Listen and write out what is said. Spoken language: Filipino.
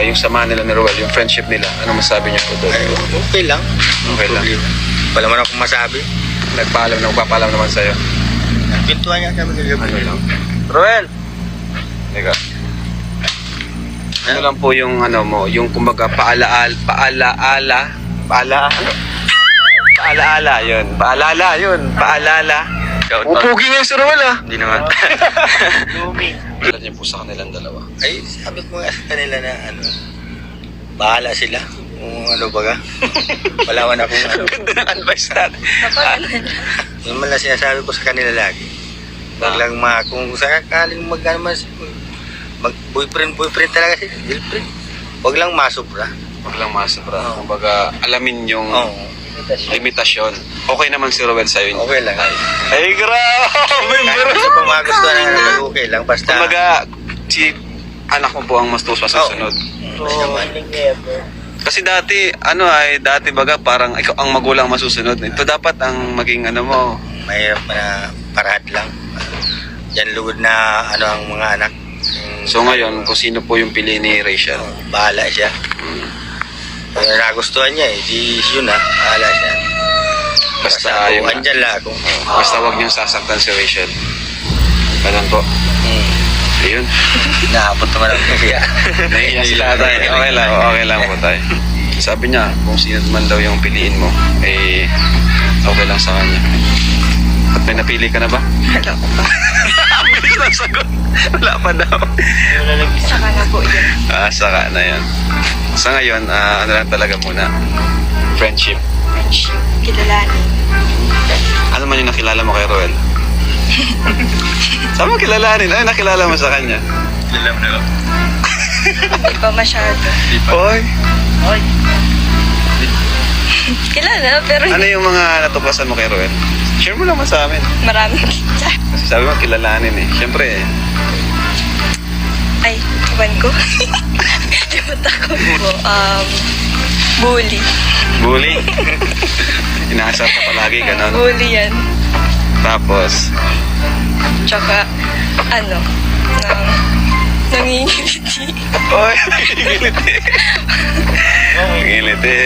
yung samahan nila ni Roel, yung friendship nila, ano masabi niyo po doon? Ay, okay lang. Okay lang. Wala man akong masabi. Nagpapaalam naman sa'yo. Pintuan niya kami kagabi. Ano lang? Roel! Teka. Ano lang po yung ano mo, yung kumbaga paalaala yun. Pupugi nga si Roel ah. Hindi naman. Alam niyo po sa kanilang dalawa. Ay, sabi ko nga sa kanila na ano, bahala sila. Kung ano baga. Wala man akong ano. Ganda ng advice natin. Yung man lang sinasabi ko sa kanila lagi. Wag lang kung sakaling mag boyfriend talaga sila, girlfriend. Wag lang masobra. Huwag lang masobra. Kumbaga, alamin yung limitasyon. Okay naman si Roel sa'yo. Okay lang. Ay, grabe! Kahit sa pamagustuhan na naman, okay lang. Basta, Kumbaga, si anak mo po ang mas masusunod. Kasi dati baga parang ikaw ang magulang masusunod. Ito dapat ang maging ano mo. mahirap na parad lang. Yan lugod na ano ang mga anak. So ngayon, kung sino po yung pili ni Rachel? Bahala siya. Kung nagustuhan niya yun na, bahala siya. Basta yung yung andyan lang ako. basta wag niyong sasaktan si Rachel. Ganun po. Ayun. Naabot naman ang kaya. Nahiya sila tayo. Okay lang po tayo. Sabi niya, kung sino man daw yung piliin mo, okay lang sa kanya. At may napili ka na ba? Wala ko pa. Bilis na sagot. Wala pa daw. Saka na po yun. Saka na yan. Sa ngayon, ano lang talaga muna. Friendship. Friendship. Kilalanin. Ano man yung nakilala mo kay Roel? Saan mo kilalanin? Ano nakilala mo sa kanya? Alam na ako. Hindi pa masyado. Oy, Oy. Kilala, pero ano yung mga natuklasan mo kay Roel? Share mo naman sa amin. maraming kita. Kasi sabi mo, kilalanin eh. Siyempre Ay, iwan ko. Limutan ko po. Bully. bully. Inaasar ka palagi, ganon. Bully yan. Tapos, Tsaka, nangingiliti. oy, ngiliti. Ngiliti.